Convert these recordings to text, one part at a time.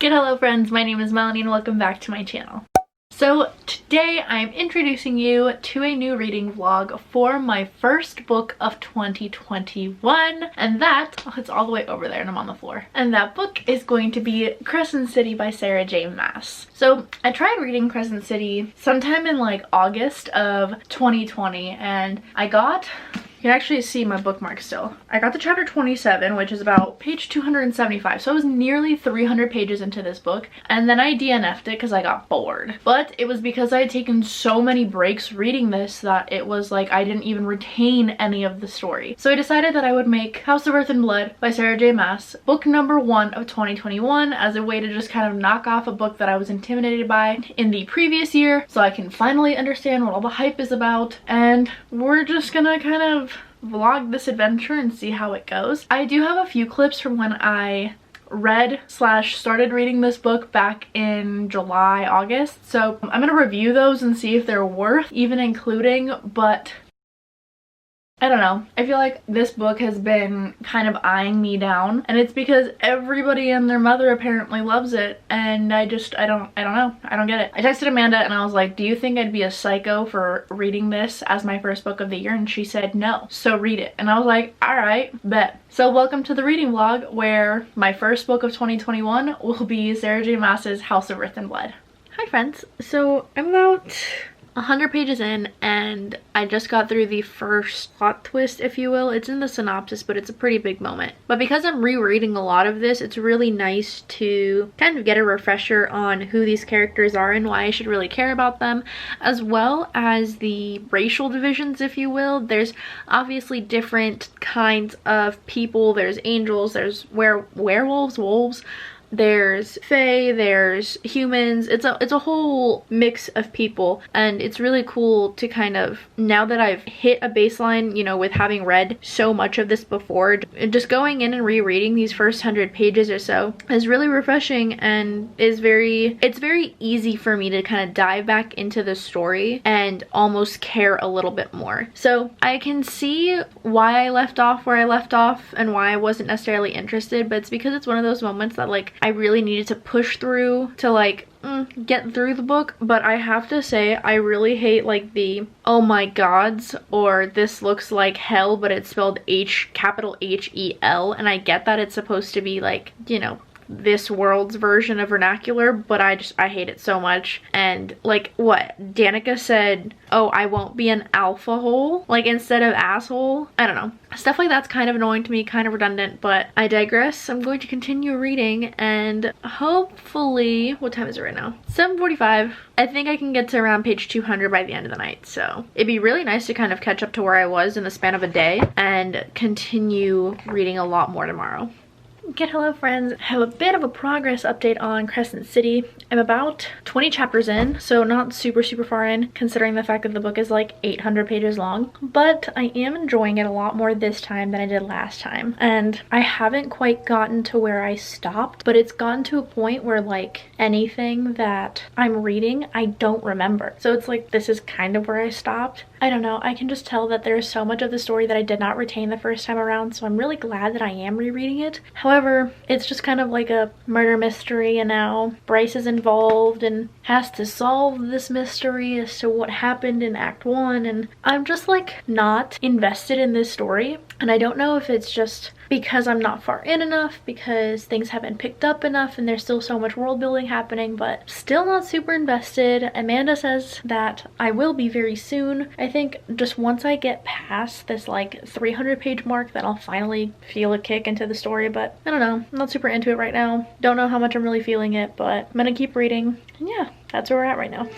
Good hello friends, my name is Melanie and welcome back to my channel. So today I'm introducing you to a new reading vlog for my first book of 2021, and that, oh, it's all the way over there and I'm on the floor. And that book is going to be Crescent City by Sarah J. Maas. So I tried reading Crescent City sometime in like August of 2020 and you can actually see my bookmark still. I got to chapter 27, which is about page 275. So I was nearly 300 pages into this book. And then I DNF'd it because I got bored. But it was because I had taken so many breaks reading this that it was like I didn't even retain any of the story. So I decided that I would make House of Earth and Blood by Sarah J. Maas book number 1 of 2021 as a way to just kind of knock off a book that I was intimidated by in the previous year so I can finally understand what all the hype is about. And we're just gonna kind of vlog this adventure and see how it goes. I do have a few clips from when I started reading this book back in July, August. So I'm gonna review those and see if they're worth even including, but I don't know. I feel like this book has been kind of eyeing me down, and it's because everybody and their mother apparently loves it, and I don't know. I don't get it. I texted Amanda and I was like, do you think I'd be a psycho for reading this as my first book of the year? And she said no, so read it. And I was like, alright, bet. So welcome to the reading vlog where my first book of 2021 will be Sarah J. Maas's House of Earth and Blood. Hi friends. So I'm about 100 pages in and I just got through the first plot twist, if you will. It's in the synopsis, but it's a pretty big moment. But because I'm rereading a lot of this, it's really nice to kind of get a refresher on who these characters are and why I should really care about them, as well as the racial divisions, if you will. There's obviously different kinds of people. There's angels, there's werewolves, wolves, there's fae, there's humans. It's a whole mix of people, and it's really cool to kind of, now that I've hit a baseline, you know, with having read so much of this before, just going in and rereading these first 100 pages or so is really refreshing, and it's very easy for me to kind of dive back into the story and almost care a little bit more. So I can see why I left off where I left off and why I wasn't necessarily interested, but it's because it's one of those moments that like I really needed to push through to like get through the book. But I have to say, I really hate like the oh my gods or this looks like hell but it's spelled capital H-E-L, and I get that it's supposed to be like, you know, this world's version of vernacular, but I hate it so much. And like what Danica said, oh, I won't be an alpha hole, like instead of asshole. I don't know, stuff like that's kind of annoying to me, kind of redundant, but I digress. I'm going to continue reading, and hopefully, what time is it right now? 7:45. I think I can get to around page 200 by the end of the night, so it'd be really nice to kind of catch up to where I was in the span of a day and continue reading a lot more tomorrow. Good hello friends. I have a bit of a progress update on Crescent City. I'm about 20 chapters in, so not super far in considering the fact that the book is like 800 pages long, but I am enjoying it a lot more this time than I did last time. And I haven't quite gotten to where I stopped, but it's gotten to a point where like anything that I'm reading I don't remember. So it's like this is kind of where I stopped. I don't know, I can just tell that there's so much of the story that I did not retain the first time around, so I'm really glad that I am rereading it. However, it's just kind of like a murder mystery, and now Bryce is involved and has to solve this mystery as to what happened in Act 1, and I'm just like not invested in this story. And I don't know if it's just because I'm not far in enough, because things haven't picked up enough and there's still so much world building happening, but still not super invested. Amanda says that I will be very soon. I think just once I get past this like 300 page mark that I'll finally feel a kick into the story, but I don't know, I'm not super into it right now. Don't know how much I'm really feeling it, but I'm gonna keep reading, and yeah, that's where we're at right now.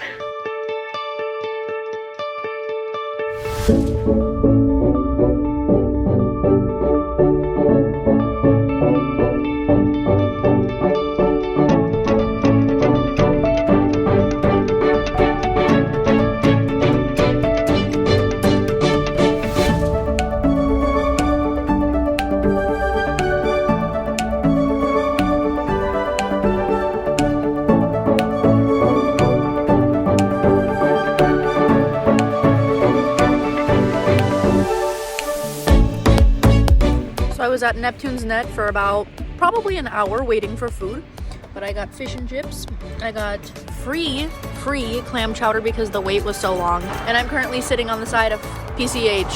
was at Neptune's Net for about probably an hour waiting for food, but but I got fish and chips. I got free clam chowder because the wait was so long. And I'm currently sitting on the side of PCH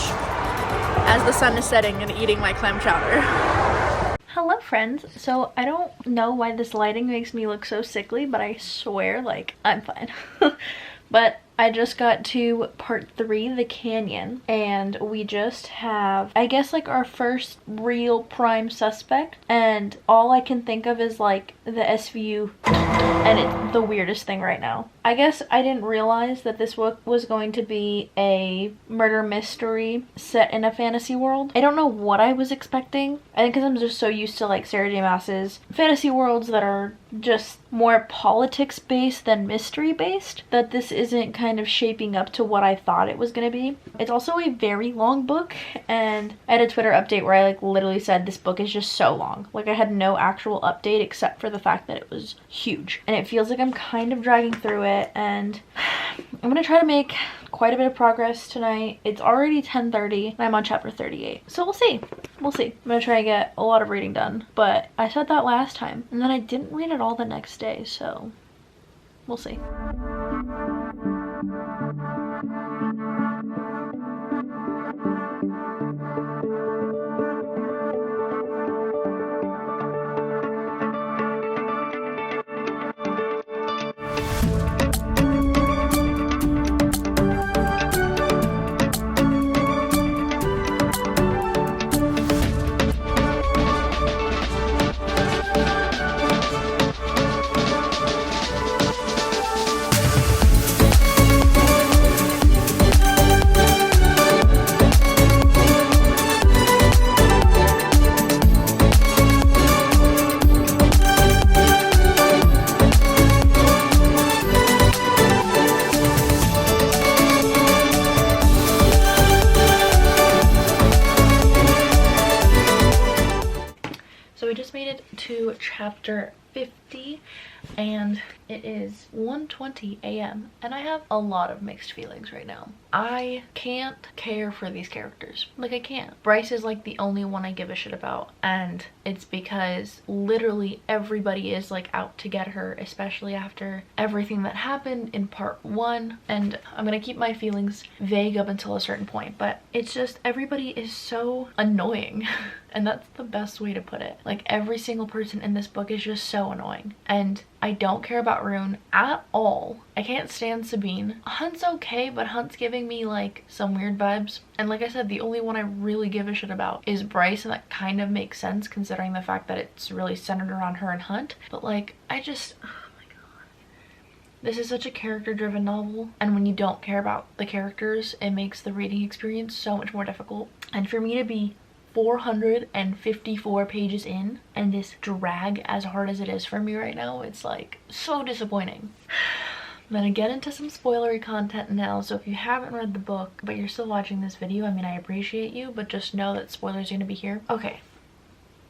as the sun is setting and eating my clam chowder. Hello friends. So I don't know why this lighting makes me look so sickly, but I swear like I'm fine. But I just got to part 3, the canyon, and we just have, I guess, like our first real prime suspect, and all I can think of is like the SVU, and it's the weirdest thing right now. I guess I didn't realize that this book was going to be a murder mystery set in a fantasy world. I don't know what I was expecting. I think because I'm just so used to like Sarah J. Maas's fantasy worlds that are just more politics based than mystery based, that this isn't kind of shaping up to what I thought it was going to be. It's also a very long book, and I had a Twitter update where I like literally said this book is just so long. Like I had no actual update except for the fact that it was huge, and it feels like I'm kind of dragging through it, and I'm gonna try to make quite a bit of progress tonight. It's already 10:30 and I'm on chapter 38, so we'll see. I'm gonna try to get a lot of reading done, but I said that last time and then I didn't read it all the next day, so we'll see. To chapter 50 and it is 1:20 a.m. and I have a lot of mixed feelings right now. I can't care for these characters. Like I can't. Bryce is like the only one I give a shit about, and it's because literally everybody is like out to get her, especially after everything that happened in part 1, and I'm gonna keep my feelings vague up until a certain point, but it's just everybody is so annoying. And that's the best way to put it. Like every single person in this book is just so annoying, and I don't care about Rune at all. I can't stand Sabine. Hunt's okay, but Hunt's giving me like some weird vibes. And like I said, the only one I really give a shit about is Bryce, and that kind of makes sense considering the fact that it's really centered around her and Hunt. But like, I just, oh my god. This is such a character-driven novel, and when you don't care about the characters, it makes the reading experience so much more difficult. And for me to be 454 pages in and this drag as hard as it is for me right now, it's like so disappointing. I'm gonna get into some spoilery content now, so if you haven't read the book but you're still watching this video, I mean, I appreciate you, but just know that spoilers are gonna be here. Okay,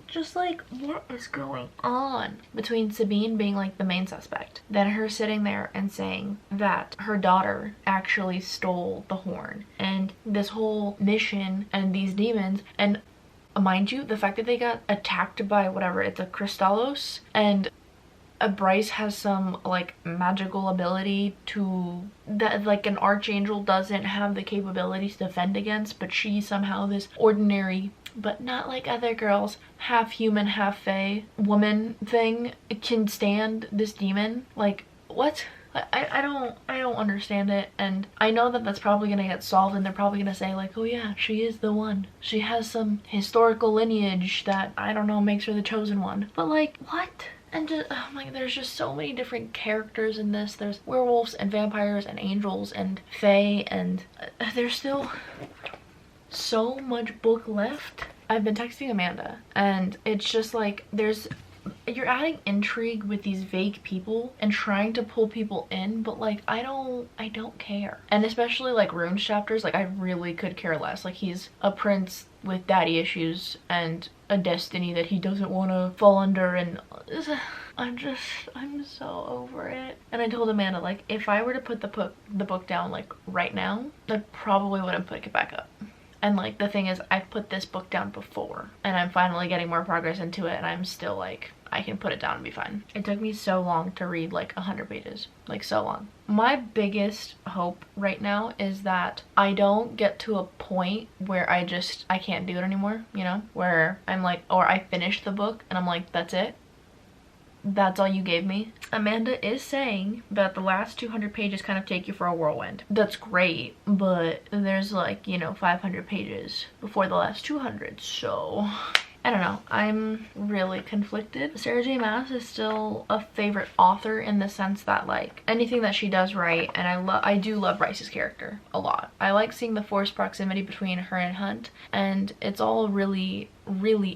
just like what is going on between Sabine being like the main suspect, then her sitting there and saying that her daughter actually stole the horn, and this whole mission and these demons, and mind you, the fact that they got attacked by whatever, it's a Crystallos, and Bryce has some like magical ability to that like an archangel doesn't have the capabilities to defend against, but she somehow, this ordinary but not like other girls, half human half fae woman thing, can stand this demon. Like what? I don't understand it, and I know that that's probably gonna get solved and they're probably gonna say like, oh yeah, she is the one, she has some historical lineage that, I don't know, makes her the chosen one. But like, what? And just, oh my, there's just so many different characters in this. There's werewolves and vampires and angels and fae, and there's still so much book left. I've been texting Amanda, and it's just like, you're adding intrigue with these vague people and trying to pull people in, but like I don't care. And especially like Rune's chapters, like I really could care less. Like he's a prince with daddy issues and a destiny that he doesn't want to fall under, and I'm so over it. And I told Amanda, like, if I were to put the book down like right now, I probably wouldn't pick it back up. And like the thing is, I've put this book down before and I'm finally getting more progress into it, and I'm still like, I can put it down and be fine. It took me so long to read like 100 pages, like so long. My biggest hope right now is that I don't get to a point where I can't do it anymore, you know, where I'm like, or I finish the book and I'm like, that's it. That's all you gave me. Amanda is saying that the last 200 pages kind of take you for a whirlwind. That's great, but there's like, you know, 500 pages before the last 200, so I don't know. I'm really conflicted. Sarah J. Maas is still a favorite author in the sense that like anything that she does right, and I do love Bryce's character a lot. I like seeing the forced proximity between her and Hunt, and it's all really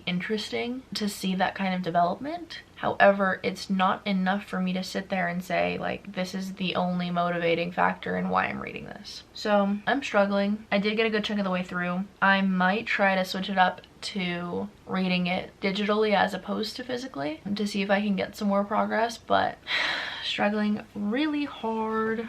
interesting to see that kind of development. However, it's not enough for me to sit there and say like this is the only motivating factor in why I'm reading this. So I'm struggling. I did get a good chunk of the way through. I might try to switch it up to reading it digitally as opposed to physically to see if I can get some more progress, but struggling really hard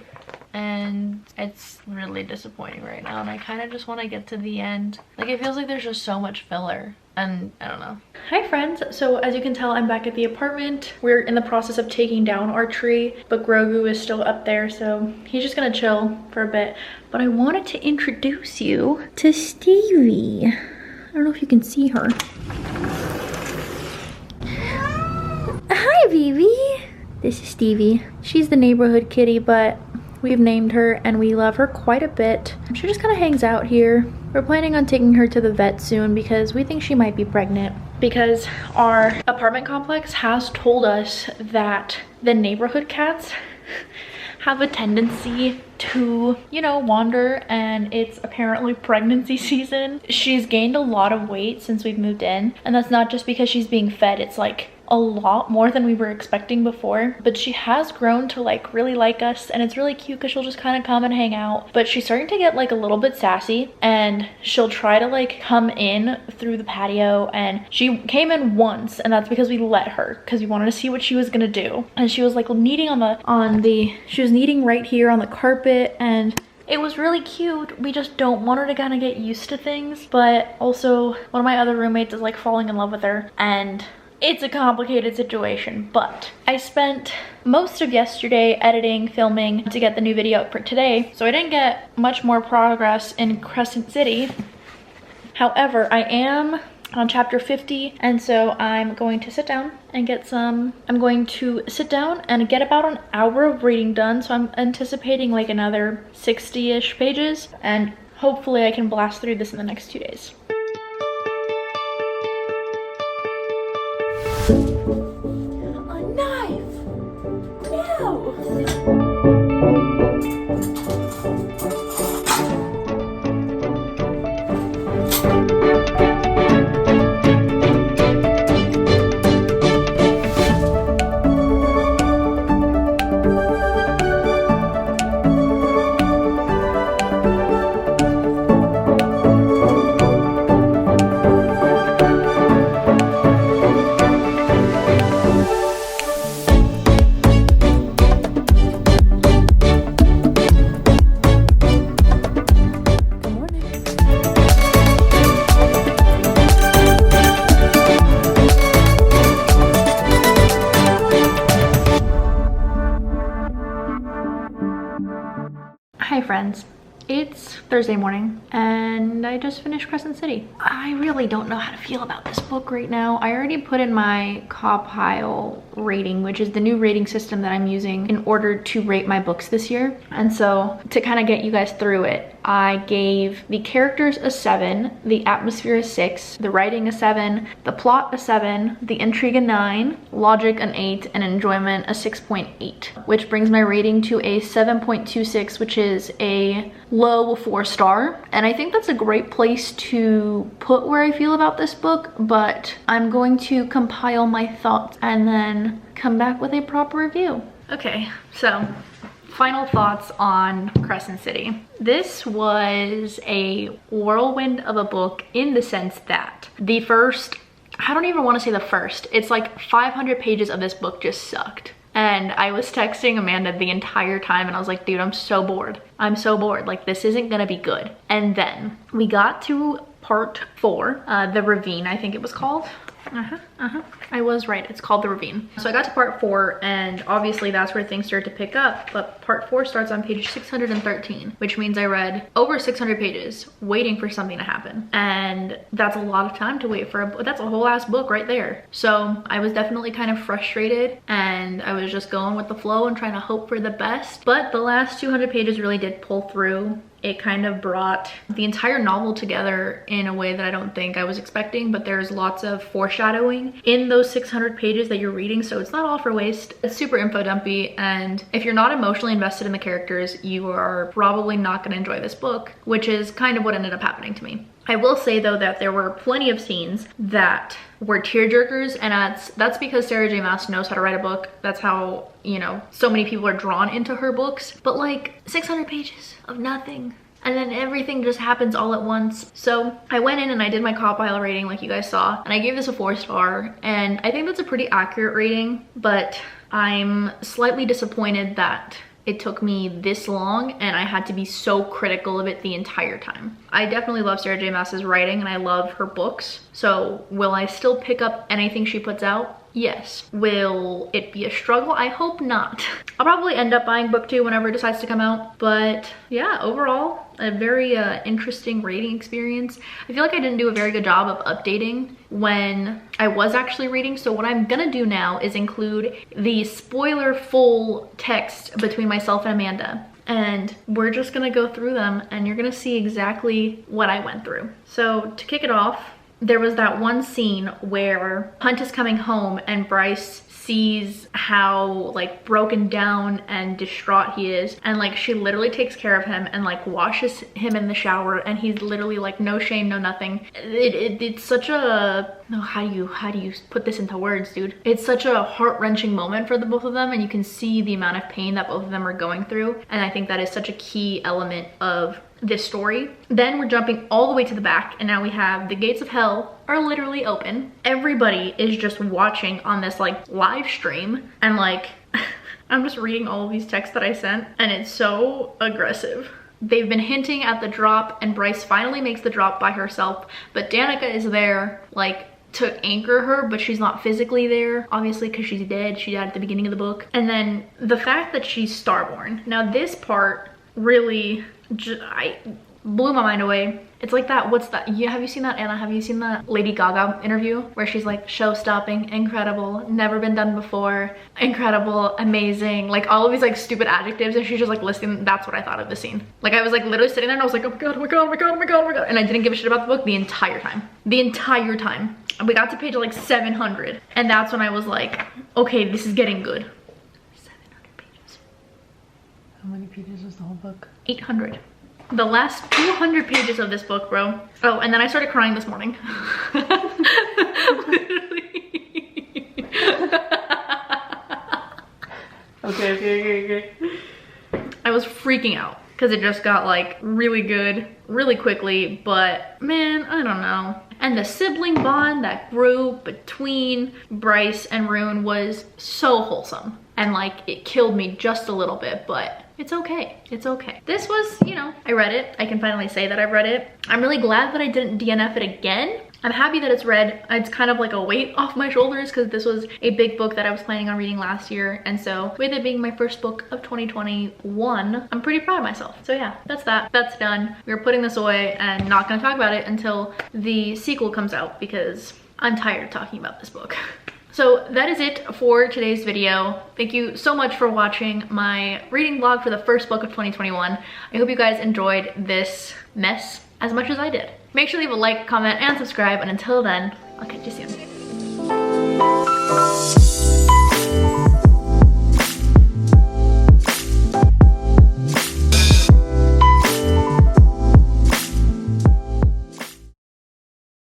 and it's really disappointing right now, and I kind of just want to get to the end. Like it feels like there's just so much filler and I don't know. Hi friends, so as you can tell I'm back at the apartment. We're in the process of taking down our tree, but Grogu is still up there, so he's just gonna chill for a bit. But I wanted to introduce you to Stevie. I don't know if you can see her. Hi, Vivi. This is Stevie. She's the neighborhood kitty, but we've named her and we love her quite a bit. She just kind of hangs out here. We're planning on taking her to the vet soon because we think she might be pregnant. Because our apartment complex has told us that the neighborhood cats have a tendency to, you know, wander, and it's apparently pregnancy season. She's gained a lot of weight since we've moved in, and that's not just because she's being fed. It's like a lot more than we were expecting before, but she has grown to like really like us, and it's really cute because she'll just kind of come and hang out. But she's starting to get like a little bit sassy, and she'll try to like come in through the patio, and she came in once, and that's because we let her because we wanted to see what she was gonna do. And she was like kneading she was kneading right here on the carpet, and it was really cute. We just don't want her to kind of get used to things, but also one of my other roommates is like falling in love with her, and it's a complicated situation. But I spent most of yesterday editing, filming to get the new video up for today, so I didn't get much more progress in Crescent City. However, I am on chapter 50, and so I'm going to sit down and get about an hour of reading done. So I'm anticipating like another 60-ish pages, and hopefully I can blast through this in the next 2 days. A knife! No! Hi friends, it's Thursday morning and I just finished Crescent City. I really don't know how to feel about this book right now. I already put in my Compile rating, which is the new rating system that I'm using in order to rate my books this year. And so to kind of get you guys through it, I gave the characters a 7, the atmosphere a 6, the writing a 7, the plot a 7, the intrigue a 9, logic an 8, and enjoyment a 6.8, which brings my rating to a 7.26, which is a low 4-star. And I think that's a great place to put where I feel about this book, but I'm going to compile my thoughts and then come back with a proper review. Okay, so final thoughts on Crescent City. This was a whirlwind of a book in the sense that the first, I don't even want to say the first, it's like 500 pages of this book just sucked. And I was texting Amanda the entire time and I was like, dude, I'm so bored. I'm so bored. Like, this isn't gonna be good. And then we got to part 4, the ravine, I think it was called. I was right. It's called The Ravine. So I got to part 4, and obviously that's where things start to pick up, but part 4 starts on page 613, which means I read over 600 pages waiting for something to happen. And that's a lot of time to wait for that's a whole ass book right there. So I was definitely kind of frustrated, and I was just going with the flow and trying to hope for the best. But the last 200 pages really did pull through. It kind of brought the entire novel together in a way that I don't think I was expecting, but there's lots of foreshadowing in those 600 pages that you're reading, so it's not all for waste. It's super info dumpy, and if you're not emotionally invested in the characters, you are probably not going to enjoy this book, which is kind of what ended up happening to me. I will say though that there were plenty of scenes that were tearjerkers, and that's because Sarah J Maas knows how to write a book. That's how, you know, so many people are drawn into her books. But like 600 pages of nothing, and then everything just happens all at once. So I went in and I did my compile rating like you guys saw, and I gave this a 4-star, and I think that's a pretty accurate rating, but I'm slightly disappointed that it took me this long and I had to be so critical of it the entire time. I definitely love Sarah J Maas's writing and I love her books. So will I still pick up anything she puts out? Yes. Will it be a struggle? I hope not. I'll probably end up buying book 2 whenever it decides to come out. But yeah, overall, a very interesting reading experience. I feel like I didn't do a very good job of updating when I was actually reading. So what I'm gonna do now is include the spoiler full text between myself and Amanda. And we're just gonna go through them and you're gonna see exactly what I went through. So to kick it off, there was that one scene where Hunt is coming home and Bryce sees how like broken down and distraught he is, and like she literally takes care of him and like washes him in the shower, and he's literally like no shame, no nothing. It's such a, no, how do you put this into words, dude? It's such a heart-wrenching moment for the both of them, and you can see the amount of pain that both of them are going through, and I think that is such a key element of this story. Then we're jumping all the way to the back, and now we have the gates of hell are literally open. Everybody is just watching on this like live stream, and like I'm just reading all of these texts that I sent, and it's so aggressive. They've been hinting at the drop, and Bryce finally makes the drop by herself, but Danica is there like to anchor her, but she's not physically there, obviously, because she's dead. She died at the beginning of the book. And then the fact that she's starborn. Now this part really blew my mind away. It's like that, what's that? Yeah, have you seen that, Anna? Have you seen that Lady Gaga interview where she's like, show-stopping, incredible, never been done before, incredible, amazing, like all of these like stupid adjectives, and she's just like listing. That's what I thought of the scene. Like I was like literally sitting there and I was like, oh my god, oh my god, oh my god, oh my god, oh my god, and I didn't give a shit about the book the entire time. The entire time. And we got to page like 700, and that's when I was like, okay, this is getting good. 700 pages. How many pages is the whole book? 800. The last 200 pages of this book, bro. Oh, and then I started crying this morning. Literally. Okay. I was freaking out because it just got like really good really quickly, but man, I don't know. And the sibling bond that grew between Bryce and Rune was so wholesome. And like it killed me just a little bit, but it's okay. It's okay. This was, you know, I read it. I can finally say that I've read it. I'm really glad that I didn't DNF it again. I'm happy that it's read. It's kind of like a weight off my shoulders because this was a big book that I was planning on reading last year. And so with it being my first book of 2021, I'm pretty proud of myself. So yeah, that's that. That's done. We're putting this away and not gonna talk about it until the sequel comes out because I'm tired of talking about this book. So that is it for today's video. Thank you so much for watching my reading vlog for the first book of 2021. I hope you guys enjoyed this mess as much as I did. Make sure to leave a like, comment, and subscribe, and until then, I'll catch you soon.